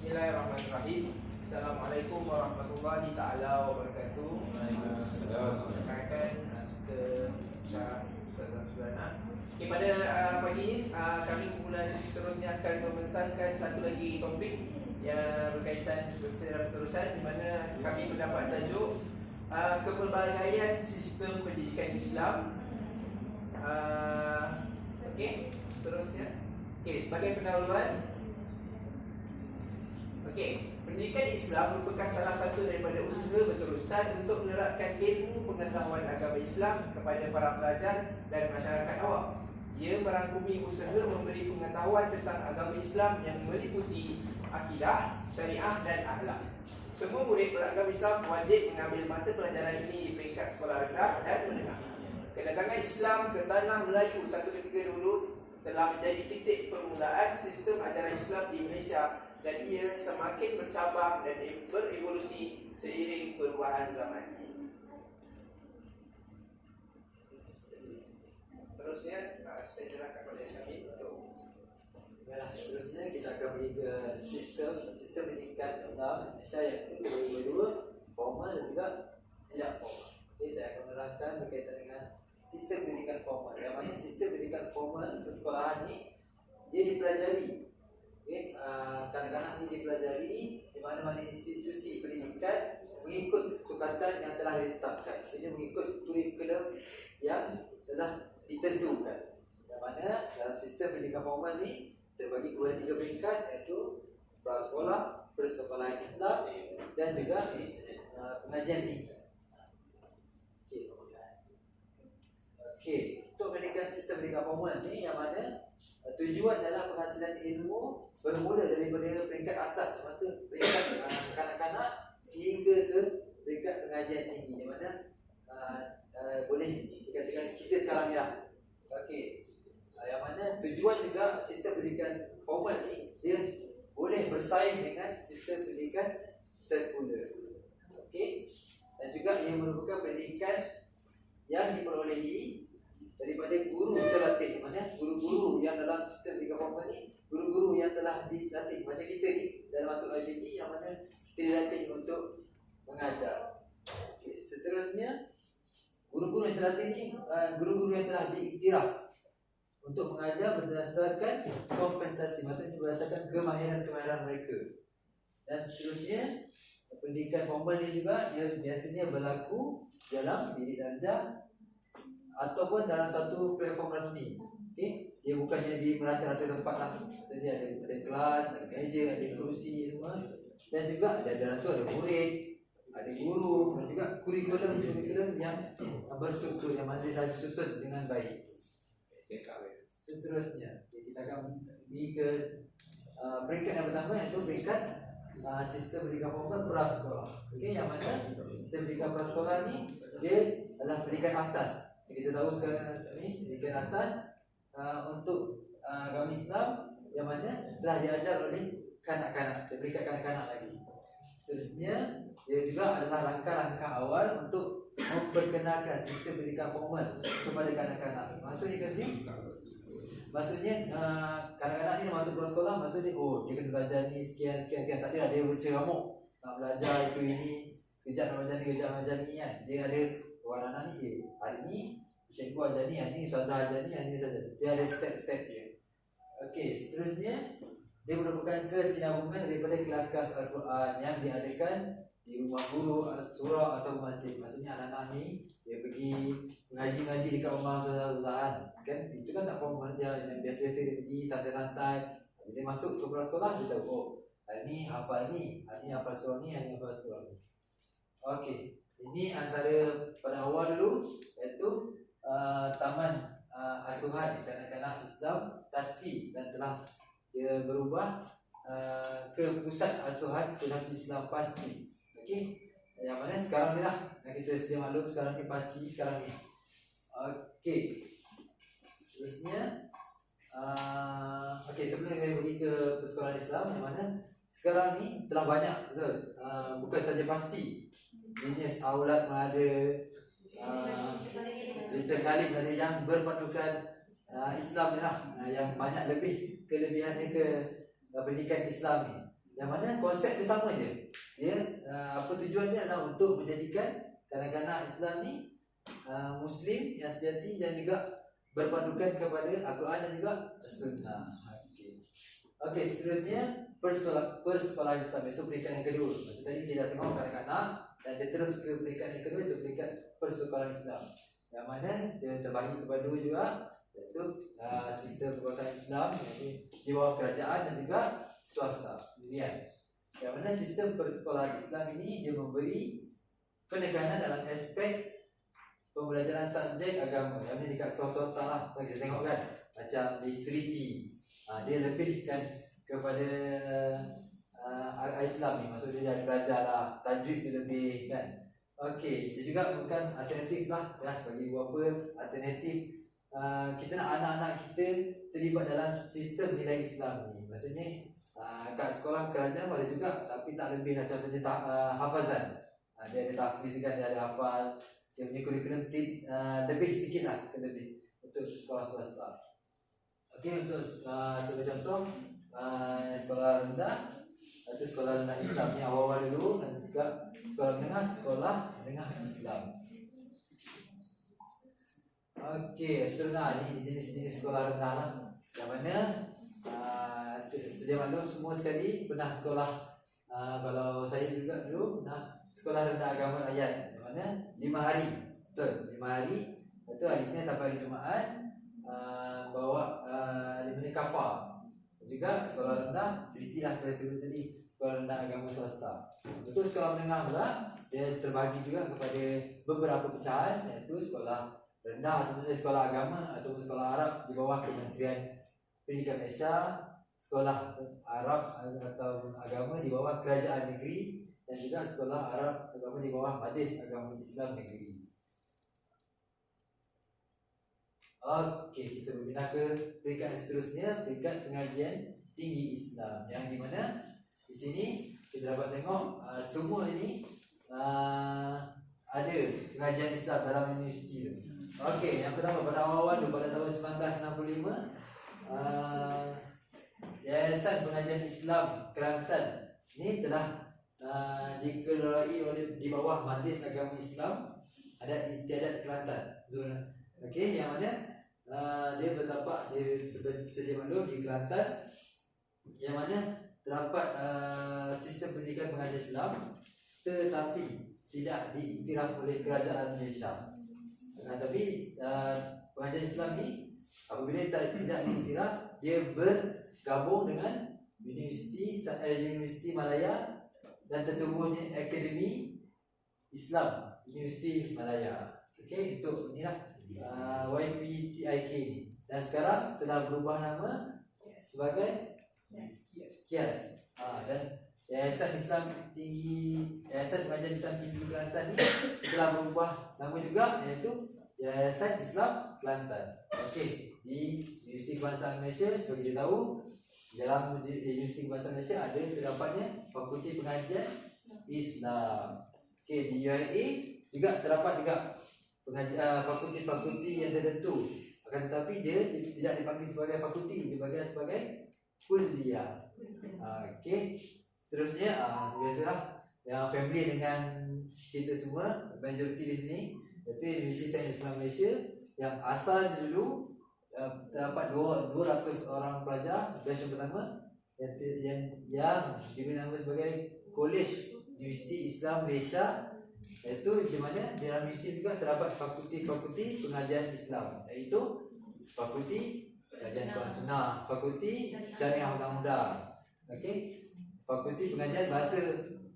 Bismillahirrahmanirrahim. Assalamualaikum warahmatullahi taala wabarakatuh. Rekan-rekan, saudara-saudara. Okay, pada pagi ini kami kumpulan seterusnya akan membentangkan satu lagi topik yang berkaitan secara berterusan, di mana kami mendapat tajuk kepelbagaian sistem pendidikan Islam. Okey, seterusnya. Okey, sebagai pendahuluan. Okey, pendidikan Islam merupakan salah satu daripada usaha berterusan untuk menerapkan ilmu pengetahuan agama Islam kepada para pelajar dan masyarakat awam. Ia merangkumi usaha memberi pengetahuan tentang agama Islam yang meliputi akidah, syariah dan akhlak. Semua murid beragama Islam wajib mengambil mata pelajaran ini di peringkat sekolah rendah dan menengah. Kedatangan Islam ke tanah Melayu satu ketika dulu telah menjadi titik permulaan sistem ajaran Islam di Malaysia, dan ia semakin bercabang dan berevolusi seiring perubahan zaman. Terusnya saya serahkan kepada Syamil untuk. Seterusnya kita akan pergi ke sistem pendidikan Islam Malaysia, iaitu dua-dua formal dan juga tidak formal. Jadi saya akan menerangkan berkaitan dengan sistem pendidikan formal. Yang mana sistem pendidikan formal persekolahan ni dia dipelajari. Okay, kanak-kanak ni dipelajari di mana-mana institusi pendidikan mengikut sukatan yang telah ditetapkan. Maksudnya mengikut kurikulum yang telah ditentukan. Yang mana dalam sistem pendidikan formal ni terbagi kepada 3 peringkat, iaitu prasekolah, persekolahan Islam dan juga pengajian tinggi. Okey, untuk pendidikan sistem pendidikan formal ni yang mana tujuan adalah penghasilan ilmu bermula daripada peringkat asas, termasuk peringkat kanak-kanak sehingga ke peringkat pengajian tinggi, di mana boleh dikatakan kita sekarang ni lah. Okey, yang mana tujuan juga sistem pendidikan formal ni dia boleh bersaing dengan sistem pendidikan sekular. Okey, dan juga ia merupakan pendidikan yang diperolehi daripada guru terlatih. Maksudnya guru-guru yang dalam sistem pendidikan formal ni, guru-guru yang telah dilatih macam kita ni dalam masuk IPT, yang mana kita dilatih untuk mengajar. Okay. Seterusnya, guru-guru yang terlatih ni guru-guru yang telah diiktiraf untuk mengajar berdasarkan kompetisi, maksudnya berdasarkan kemahiran mereka. Dan seterusnya, pendidikan formal ni juga dia biasanya berlaku dalam bilik darjah ataupun dalam satu platform rasmi. Okey, dia bukannya di merata-rata tempat lah. Maksudnya ada kelas, ada meja, ada kerusi semua, dan juga dalam tu ada murid, ada guru, dan juga kurikulum yang berstruktur, yang mana dia disusun dengan baik. Seterusnya kita akan pergi ke peringkat yang pertama, iaitu peringkat sistem pendidikan formal prasekolah. Okey, yang mana sistem pendidikan prasekolah ni dia adalah pendidikan asas. Kita tahu sekarang ni pendidikan asas untuk agama Islam, yang mana telah diajar oleh kanak-kanak, peringkat kanak-kanak lagi. Seterusnya, dia juga adalah langkah-langkah awal untuk memperkenalkan sistem pendidikan formal kepada kanak-kanak. Maksudnya ke sini? Maksudnya kanak-kanak ni masuk ke sekolah, maksudnya dia kena belajar ni sekian. Tak ada dia berceramuk nak belajar itu ini, sekejap nak belajar ni, kejap nak belajar ni kan. Dia ada orang anak ni, hari ni cikgu ajar ni, hari ni ustazah ajar ni, hari ni saja. Dia ada step-step dia. Okey, seterusnya dia merupakan kesinambungan daripada kelas-kelas Al-Quran yang diadakan di rumah guru, surau atau masjid. Maksudnya anak-anak ni dia pergi mengaji-ngaji dekat rumah ustazah-ustazahan. Kan itu kan tak formal, dia yang biasa-biasa dia pergi santai-santai. Bila dia masuk ke sekolah, dia tahu hari ni hafal ni, hari ni hafal surah ni, hari ni hafal surah ni. Okey, ini antara pada awal dulu, iaitu taman asuhan kanak-kanak Islam Taski, dan telah dia berubah ke pusat asuhan Sunasi Islam Pasti. Okey, yang mana sekarang ni lah yang kita sedia maklum, sekarang ni Pasti sekarang ni. Okey, seterusnya okey, sebelum saya pergi ke persekolahan Islam, yang mana sekarang ni telah banyak, betul, bukan saja Pasti, jenis Aulad ada, Little Khalif ada, yang berpandukan Islam ni lah, yang banyak lebih kelebihannya ke pendidikan Islam ni. yang mana konsep dia sama je. Dia apa tujuan dia adalah untuk menjadikan kanak-kanak Islam ni Muslim yang sejati dan juga berpandukan kepada Al-Quran dan juga Sunnah. Okey, seterusnya persekolahan Islam, itu peringkat yang kedua. Maksud tadi kita dah tengok kanak-kanak dan dia terus ke peringkat yang kedua, itu peringkat persekolahan Islam. Yang mana dia terbahagi kepada dua juga, iaitu sistem persekolahan Islam di bawah kerajaan dan juga swasta. Kemudian, yang mana sistem persekolahan Islam ini dia memberi penekanan dalam aspek pembelajaran subjek agama. Yang ni dekat sekolah swasta lah, kita tengok kan, macam di Seriti, dia lebih kan kepada Islam ni, maksud dia ada belajar lah, tajwid tu lebih kan. Okey, dia juga bukan alternatif lah ya, bagi apa alternatif kita nak anak-anak kita terlibat dalam sistem nilai Islam ni. Maksudnya kat sekolah kerajaan boleh juga, tapi tak lebih lah, contohnya hafazan. Dia ada tahfiz kan, dia ada hafal, dia punya kurikulum lebih sikit lah, lebih untuk sekolah swasta. Okey, untuk sebagai contoh sekolah rendah atau sekolah rendah Islam ni awal-awal dulu, dan juga sekolah menengah Islam. Okey, seterusnya ni jenis-jenis sekolah rendah lah, yang mana sedia maklum semua sekali pernah sekolah. Kalau saya juga dulu pernah sekolah rendah agama rakyat, yang mana 5 hari, betul, 5 hari. Itu hari Isnin sampai hari Jumaat, bawa 5 ni kafar. Juga sekolah rendah Seriti lah, saya sebut tadi, sekolah rendah agama swasta. Untuk sekolah menengah pula, dia terbagi juga kepada beberapa pecahan, iaitu sekolah rendah ataupun sekolah agama ataupun sekolah Arab di bawah Kementerian Pendidikan Malaysia, sekolah Arab atau agama di bawah Kerajaan Negeri, dan juga sekolah Arab agama di bawah Majlis Agama Islam Negeri. Okey, kita berpindah ke peringkat seterusnya, peringkat pengajian tinggi Islam, yang di mana di sini kita dapat tengok semua ini ada pengajian Islam dalam universiti tu. Okey, yang pertama pada awal-awal tu, pada tahun 1965, Yayasan Pengajian Islam Kelantan ini telah dikelolai oleh di bawah Majlis Agama Islam Adat Istiadat Kelantan. Okey, yang mana dia bertapak di sedia maklum di Kelantan, yang mana terdapat sistem pendidikan pengajian Islam, tetapi tidak diiktiraf oleh kerajaan Malaysia. Tapi pengajian Islam ni apabila tidak diiktiraf, dia bergabung dengan Universiti Malaya dan tertubuhnya Akademi Islam Universiti Malaya. Okey, untuk ni lah YPTIK ni, dan sekarang telah berubah nama sebagai KIAS. Dan Yayasan Islam Tinggi, Yayasan Pengajian Islam Tinggi Kelantan ni telah berubah nama juga, iaitu Yayasan Islam Kelantan. Okey, di Universiti Kebangsaan Malaysia, seperti kita tahu, dalam Universiti Kebangsaan Malaysia ada terdapatnya Fakulti Pengajian Islam. Okey, di UIA juga terdapat juga fakulti-fakulti yang tertentu, akan tetapi dia tidak dipanggil sebagai fakulti, dipanggil sebagai kuliah. Okey, seterusnya biasalah yang family dengan kita semua, majoriti di sini, iaitu Universiti Sains Islam Malaysia, yang asal dulu terdapat 200 orang pelajar batch yang pertama, yang diberi nama sebagai College Universiti Islam Malaysia, iaitu di mana di dalam universiti juga terdapat fakulti-fakulti pengajian Islam, iaitu Fakulti Kajian Quran Sunnah, Fakulti Syariah Undang-Undang, okey, Fakulti Pengajian Bahasa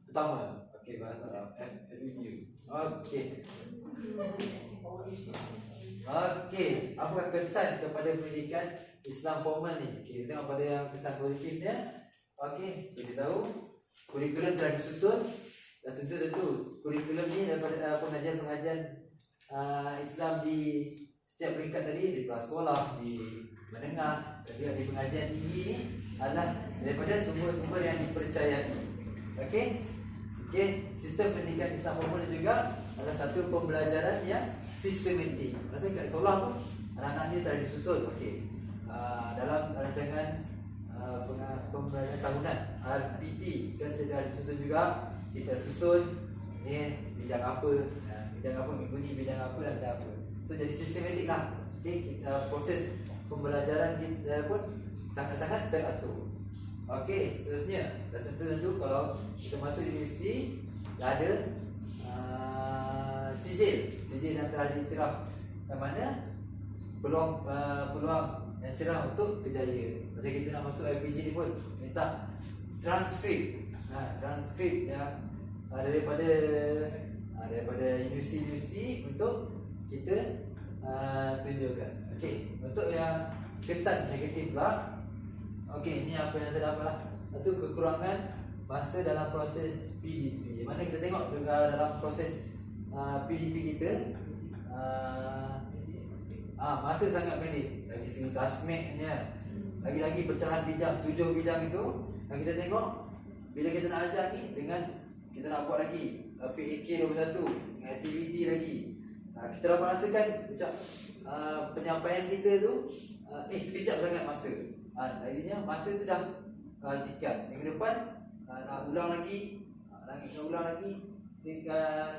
Pertama, okey, Bahasa Arab, FUU. Okey. Okey, apakah kesan kepada pendidikan Islam formal ni? Okey, kita tengok pada yang kesan positifnya. Okey, kita tahu kurikulum telah disusun, dan tentu kurikulum ni daripada pengajian-pengajian Islam di setiap peringkat tadi, di prasekolah, di menengah, dan juga di pengajian tinggi ni adalah daripada sumber-sumber yang dipercayai. Okey, sistem pendidikan Islam formal juga adalah satu pembelajaran yang sistematik. Maksudnya kat sekolah pun anak-anak ni telah disusun. Okey, dalam rancangan pembelajaran tahunan RPT kan kita disusun juga. Kita susun ni bidang apa, minggu ni bidang apa dan bidang apa. So jadi sistematik lah. Okay, kita proses pembelajaran kita pun sangat-sangat teratur. Okey, seterusnya dan tentu kalau kita masuk universiti dah ada sijil yang telah diiktiraf, yang mana peluang yang cerah untuk kerjaya. Macam kita nak masuk LPG ni pun minta transkrip yang daripada universiti-universiti untuk kita tunjukkan. Okey, untuk yang kesan negatif pula. Okey, ini apa yang saya dapat lah. Itu kekurangan masa dalam proses PDP. Mana kita tengok juga dalam proses PDP kita masa sangat pendek. Dari segi tasmeknya, lagi-lagi pecahan bidang, 7 bidang itu. Dan kita tengok bila kita nak ajar ni, dengan kita nak buat lagi PAK 21 dengan aktiviti lagi, kita dapat rasakan macam penyampaian kita tu sekejap sangat masa. Akhirnya masa tu dah sikat. Minggu depan nak ulang lagi,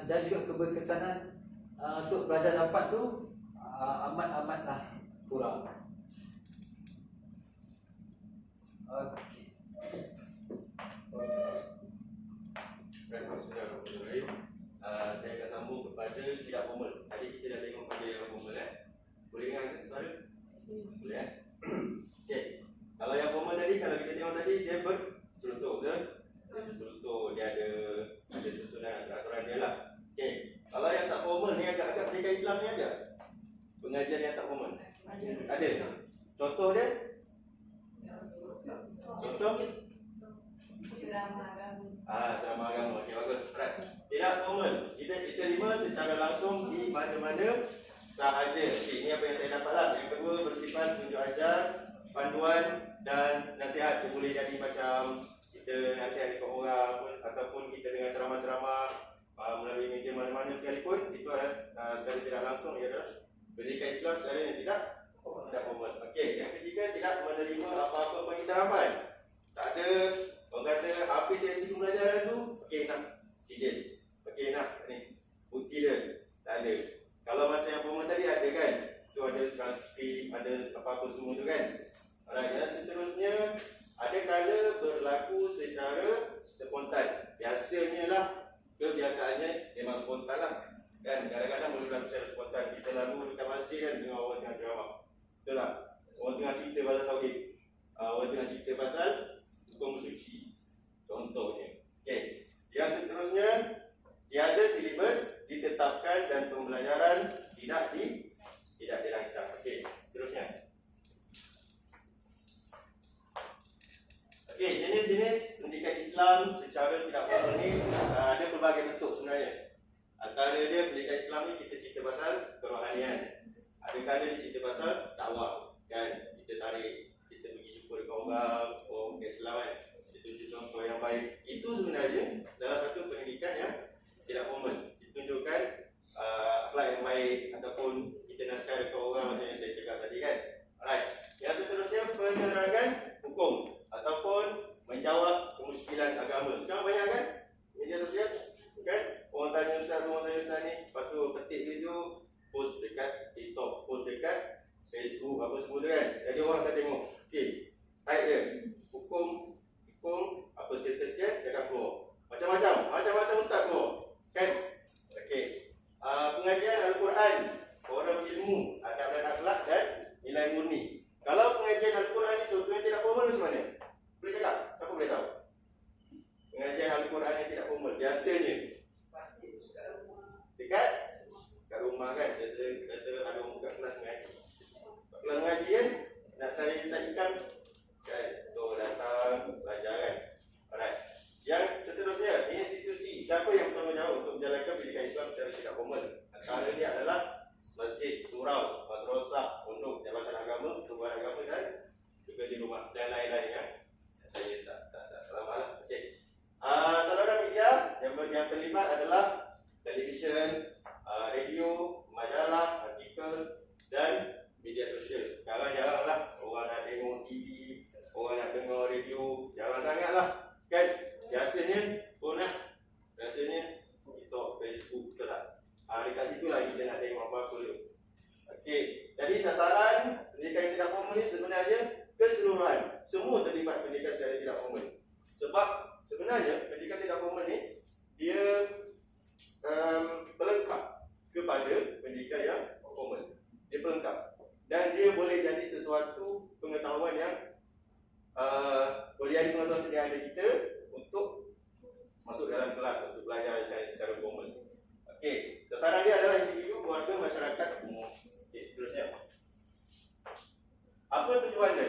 dan juga keberkesanan untuk pelajar dapat tu amat-amatlah kurang. Okey. Bismillahirrahmanirrahim. Saya akan sambung kepada tidak formal. Tadi kita dah tengok pada yang formal. Boleh dengar suara? Boleh Okey. Kalau yang formal tadi, kalau kita tengok tadi, dia berstruktur, betul? Dia berstruktur, dia ada susunan aturan dia lah. Okey. Kalau yang tak formal ni, agak-agak pendidikan Islam ni ada pengajian yang tak formal? Ada. Contoh dia? Contoh? Ceramah agama. Okey, bagus. Alright. Tidak formal. Kita terima secara langsung di mana-mana sahaja. Okey, ini apa yang saya dapat lah. Yang kedua bersifat tunjuk ajar, panduan dan nasihat. Dia boleh jadi macam kita nasihat dekat orang pun, ataupun kita dengan ceramah-ceramah melalui media mana-mana sekalipun. Itu adalah secara tidak langsung ia adalah pendidikan Islam secara yang tidak formal. Okey, yang ketiga tidak menerima apa-apa pengiktirafan. Tak ada orang kata habis sesi pembelajaran tu, okey nak sijil, okey nak ni bukti dia. Tak ada. Kalau macam yang formal tadi ada kan, tu ada transkrip, ada apa-apa semua tu kan. Alright, yang seterusnya ada kala berlaku secara spontan. Biasanya lah, kebiasaannya memang spontan lah kan. Kadang-kadang boleh berlaku secara spontan. Kita lalu dekat masjid kan, dengan orang tengah ceramah, betul tak? Orang tengah cerita pasal tauhid, orang tengah cerita pasal hukum suci, contohnya. Okey. Yang seterusnya, tiada silibus ditetapkan dan pembelajaran tidak dirancang. Okey, seterusnya. Okey, jenis-jenis pendidikan Islam secara tidak formal ni ada pelbagai bentuk sebenarnya. Antara dia pendidikan Islam ni kita cerita pasal kerohanian. Ada kala dia cerita pasal dakwah kan. Kita tarik, kita pergi jumpa dengan orang Keislaman, kita tunjuk contoh yang baik. Itu sebenarnya salah satu pendidikan yang tidak formal. Ditunjukkan akhlak yang baik ataupun kita nasihat dekat orang macam yang saya cakap tadi kan. Alright. Yang seterusnya penerangan hukum ataupun menjawab kemusykilan agama. Sekarang banyak kan media sosial kan, orang tanya ustaz ni, lepas tu petik video, post dekat TikTok, post dekat Facebook, apa semua tu kan. Jadi orang akan tengok, okey, type dia hukum apa sekian dia akan keluar. Macam-macam ustaz keluar kan. Okey. Pengajian Al-Quran, forum ilmu, adab dan akhlak dan nilai murni. Kalau pengajian Al-Quran ni contohnya tidak formal macam mana? Boleh cakap? Siapa boleh tahu? Pengajian Al-Quran yang tidak formal biasanya dekat rumah kan. Rasa ada orang buka kelas mengaji. Kelas mengaji kan, nak saya sajikan kan, tu datang belajar kan. Alright. Yang seterusnya, institusi. Siapa yang bertanggungjawab untuk menjalankan pendidikan Islam secara tidak formal? Antara dia adalah masjid, surau, madrasah, pondok, jabatan agama, pertubuhan agama dan juga di rumah dan lain-lainnya. Saya tak selama lah. Okey. Saudara media yang terlibat adalah televisyen, radio, majalah, artikel dan media sosial. Sekarang jaranglah orang nak tengok TV, orang nak dengar sedia ada kita untuk masuk dalam kelas untuk belajar sains secara formal. Okey, sasaran dia adalah individu, keluarga, masyarakat umum. Okey, seterusnya. Apa tujuan dia?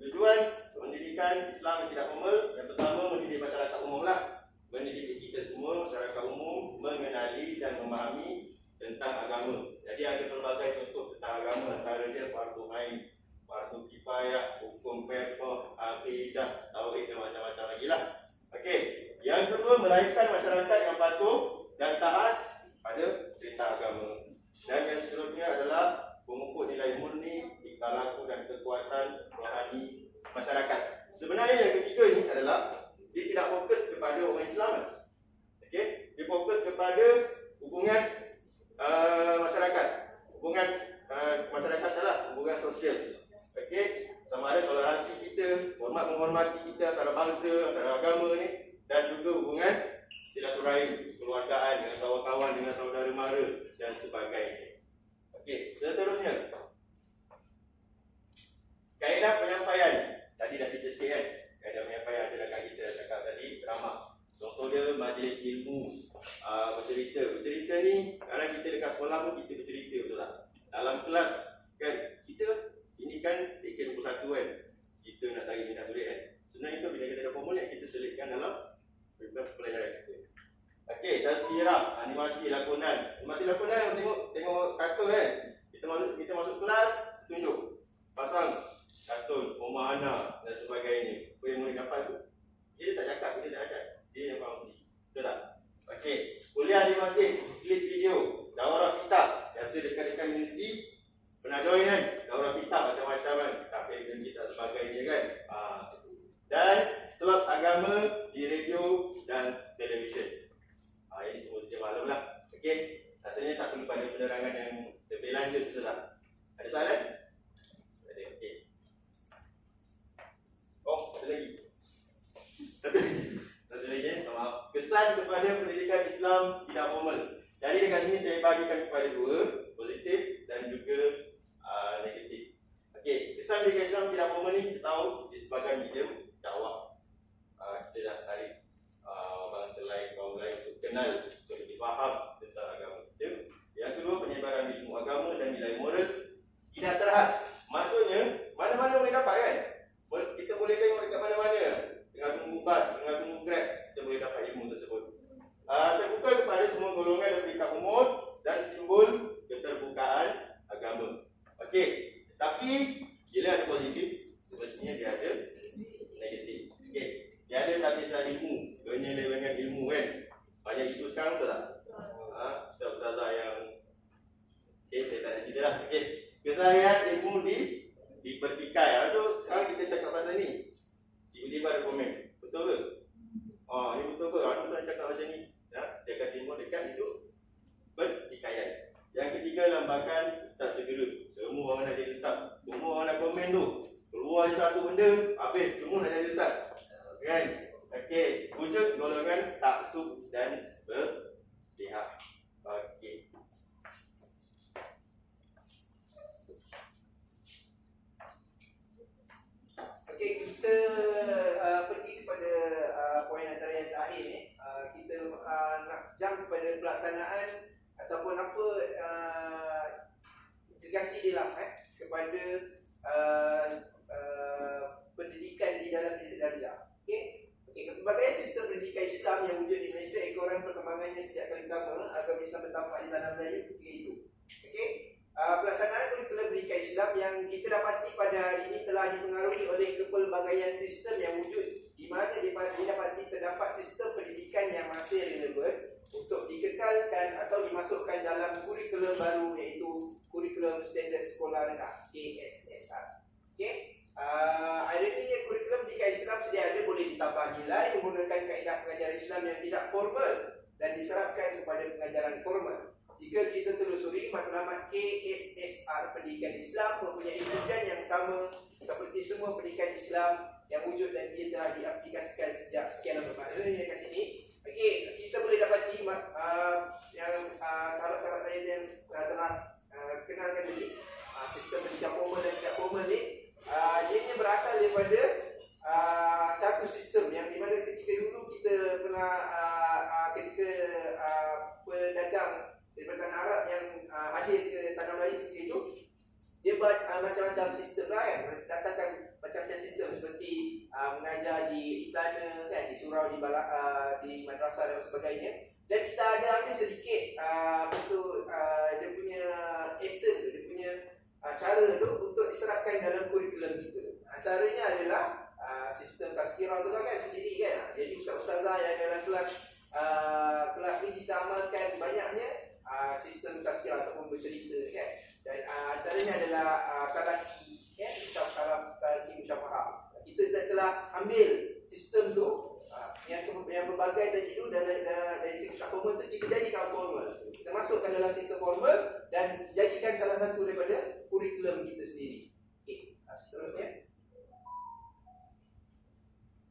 Tujuan pendidikan Islam yang tidak formal, yang pertama mendidik masyarakat umum lah. Mendidik kita semua, masyarakat umum, mengenali dan memahami tentang agama. Jadi ada pelbagai contoh tentang agama, antara dia fardu ain, fardu kifayah, hukum fiqh, akidah, tauhid dan macam-macam lagi lah. Okey, yang kedua melahirkan masyarakat yang patuh dan taat pada cerita agama. Dan yang seterusnya adalah mengukur nilai murni, tingkah laku dan kekuatan rohani masyarakat. Sebenarnya yang ketiga ini adalah dia tidak fokus kepada orang Islam. Okey, dia fokus kepada hubungan masyarakat, hubungan masyarakat adalah hubungan sosial. Okey, sama ada toleransi kita, menghormati kita antara bangsa, antara agama ni, dan juga hubungan silaturahim, kekeluargaan dengan kawan-kawan, dengan saudara mara dan sebagainya. Okey, seterusnya kaedah penyampaian. Tadi dah cerita sikit kan. Kaedah penyampaian ada dekat kita cakap tadi, drama. Contoh dia majlis ilmu, bercerita. Bercerita ni kalau kita dekat sekolah pun kita bercerita, betul tak? Dalam kelas kan kita ini kan TK 21 kan. Kita nak tarik minat duit kan. Sebenarnya itu bila kita ada formula kita selitkan dalam pelajaran kita. Okey, tazkirah, animasi lakonan. Animasi lakonan tengok kartun kan. Kita masuk kelas, tunjuk. Pasang kartun, rumah anak dan sebagainya. Apa yang murid dapat tu? Dia tak cakap, dia tak ada. Dia yang faham sendiri. Betul tak? Okey, kuliah di masjid, klip video, daurah kitab. Biasa dekat-dekat universiti pernah join kan? Daurah kitab macam-macam kan. Tapir dan kitab sebagainya kan. Dan sebab agama di radio dan televisyen. Ini semua sedia maklum lah. Okey, rasanya tak perlu pada penerangan yang lebih lanjut, betul tak? Ada soalan? Ada, okey. Oh, ada lagi. Satu lagi, maaf. Kesan kepada pendidikan Islam tidak formal. Jadi dekat sini saya bagikan kepada dua, positif dan juga negatif. Okey, kesan pendidikan Islam tidak formal ni kita tahu disebabkan medium dakwah. Kita dah tarik bangsa lain, kaum lain untuk kenal, untuk lebih faham tentang agama kita. Yang kedua, penyebaran ilmu agama dan nilai moral tidak terhad. Maksudnya, mana-mana boleh dapat kan? Kita boleh tengok dekat mana-mana. Tengah tunggu bas, tengah tunggu grab, kita boleh dapat ilmu tersebut. Terbuka kepada semua golongan dan peringkat umur dan simbol keterbukaan agama. Okey, tapi bila ada positif, semestinya dia ada negatif. Okey, dia ada lapisan ilmu, penyelewengan ilmu kan. Banyak isu sekarang, betul tak? Ustaz-ustazah yang saya tak nak cerita lah. Okey, kesalahan ilmu di bertikai. Aduh, sekarang kita cakap pasal ni. Tiba-tiba ada komen. Betul ke? Ini betul ke? Aduh, saya cakap macam ni. Dekat timur, dekat itu bertikaian. Yang ketiga, lambakan ustaz segera. Semua orang nak jadi ustaz. Semua orang nak komen tu. Keluar je satu benda, habis. Semua nak jadi ustaz. Kan? Okey, wujud golongan taksub dan berpihak. Okey. Okey, kita pergi kepada poin antara yang terakhir ni. Kita nak jump kepada pelaksanaan ataupun apa implikasi dia lah kepada pendidikan di dalam didik darjah. Okey, pelbagai sistem pendidikan Islam yang wujud di Malaysia ekoran perkembangannya sejak kali pertama agama Islam bertampak di tanah Melayu ketika itu. Okey, pelaksanaan kurikulum pendidikan Islam yang kita dapati pada hari ini telah dipengaruhi oleh kepelbagaian sistem yang wujud, di mana didapati terdapat sistem pendidikan yang masih relevan untuk dikekalkan atau dimasukkan dalam kurikulum baru, iaitu kurikulum standard sekolah rendah KSSR. Okey, ironia kurikulum pendidikan Islam sedia ada boleh ditambah nilai menggunakan kaedah pengajaran Islam yang tidak formal dan diserapkan kepada pengajaran formal. Jika kita telusuri, matlamat KSSR pendidikan Islam mempunyai tujuan yang sama seperti semua pendidikan Islam yang wujud dan dia telah diaplikasikan sejak sekian lama. Maksudnya kat sini, okey, kita boleh dapati yang sahabat-sahabat saya yang telah kenalkan tadi, sistem pendidikan formal dan tidak formal ni, ianya berasal daripada satu sistem sistem yang di mana ketika dulu kita pernah ketika pedagang daripada tanah Arab yang hadir ke tanah Melayu ketika itu, dia buat macam-macam sistem lah kan, datangkan macam-macam sistem seperti mengajar di istana kan, di surau, di madrasah dan sebagainya. Dan kita ada ambil sedikit dia punya essence, dia punya cara tu untuk diserapkan dalam kurikulum kita. Antaranya adalah sistem tazkirah tu lah kan sendiri kan. Jadi ustaz-ustazah yang dalam kelas ni kita amalkan banyaknya sistem tazkirah ataupun bercerita kan. Dan antaranya adalah talaqi kan, kita talaqi musyafahah. Kita telah ambil sistem tu yang berbagai tadi tu dari segi formal tu kita jadikan formal. Kita masukkan dalam sistem formal dan jadikan salah satu daripada kurikulum kita sendiri. Okey, seterusnya.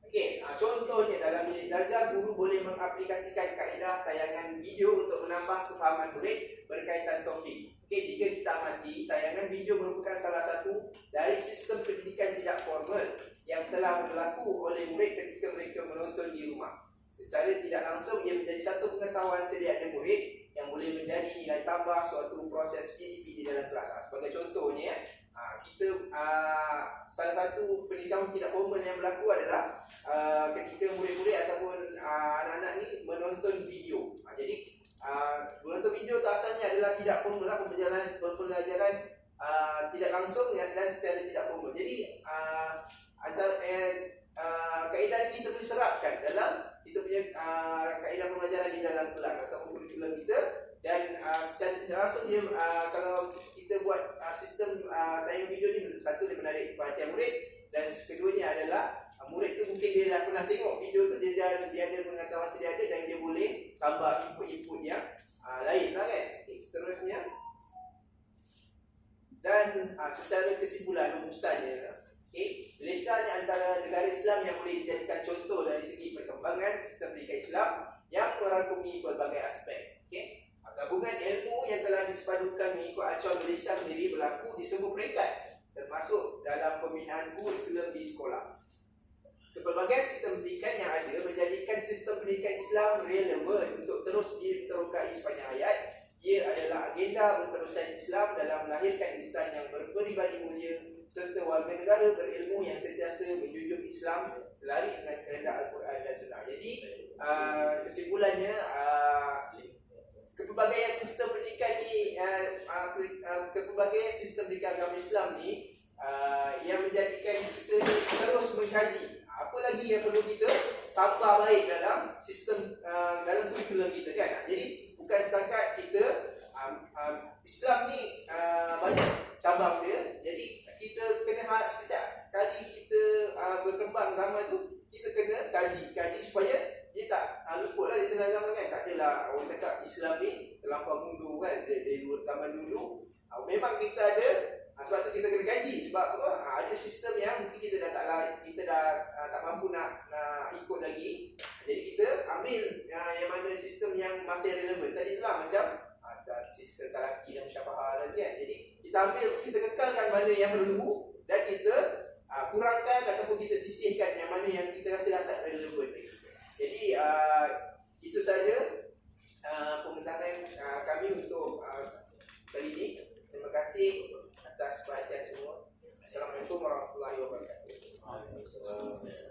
Okey, contohnya dalam bilik belajar, guru boleh mengaplikasikan kaedah tayangan video untuk menambah kefahaman murid berkaitan topik. Okey, jika kita amati, tayangan video merupakan salah satu dari sistem pendidikan tidak formal yang telah berlaku oleh murid ketika mereka menonton di rumah. Secara tidak langsung, ia menjadi satu pengetahuan sedia ada murid yang boleh menjadi nilai tambah suatu proses PDP di dalam kelas. Sebagai contohnya, kita salah satu pendidikan tidak formal yang berlaku adalah ketika murid-murid ataupun anak-anak ni menonton video. Jadi menonton video tu asalnya adalah tidak formal, pembelajaran tidak langsung dan secara tidak formal. Jadi kaedah kita boleh serapkan dalam kita punya kaedah pembelajaran di dalam kelas atau kurikulum kita. Dan secara tidak langsung dia kalau kita buat sistem tayangan video ni, satu dia menarik perhatian murid, dan keduanya adalah murid tu mungkin dia dah pernah tengok video tu, dia ada pengetahuan sedia ada dan dia boleh tambah input-input yang lain lah kan. Okay, seterusnya, dan secara kesimpulan rumusannya, okay, Malaysia ni antara negara Islam yang boleh dijadikan contoh dari segi perkembangan sistem pendidikan Islam yang merangkumi berbagai aspek. Okay. Gabungan ilmu yang telah disepadukan mengikut acuan Malaysia sendiri berlaku di semua peringkat, termasuk dalam pembinaan kurikulum di sekolah. Pelbagai sistem pendidikan yang ada menjadikan sistem pendidikan Islam relevan untuk terus diterokai sepanjang hayat. Ia adalah agenda berterusan Islam dalam melahirkan Islam yang berperibadi mulia serta warga negara berilmu yang sentiasa menjunjung Islam selari dengan kehendak Al-Quran dan Sunnah. Jadi kesimpulannya, kepelbagaian sistem pendidikan ni, kepelbagaian sistem pendidikan agama Islam ni yang menjadikan kita ni terus mengkaji apa lagi yang perlu kita tambah baik dalam sistem dalam kurikulum kita kan. Jadi bukan setakat kita Islam ni banyak cabang dia. Jadi kita kena setiap kali kita berkembang zaman tu, kita kena kaji supaya dia tak luput lah di tengah zaman kan. Tak adalah orang cakap Islam ni terlampau mundur kan dari zaman dulu. Memang kita ada, sebab tu kita kena kaji. Sebab apa? Ada sistem yang mungkin kita dah tak mampu nak ikut lagi. Jadi kita ambil yang mana sistem yang masih relevan. Tadi tu lah macam sistem talaqi dan musyafahah lagi kan. Jadi kita ambil, kita kekalkan mana yang perlu dan kita kurangkan ataupun kita sisihkan yang mana yang kita rasa dah tak relevan. Jadi itu saja pembincangan kami untuk kali ini. Terima kasih atas perhatian semua. Assalamualaikum warahmatullahi wabarakatuh.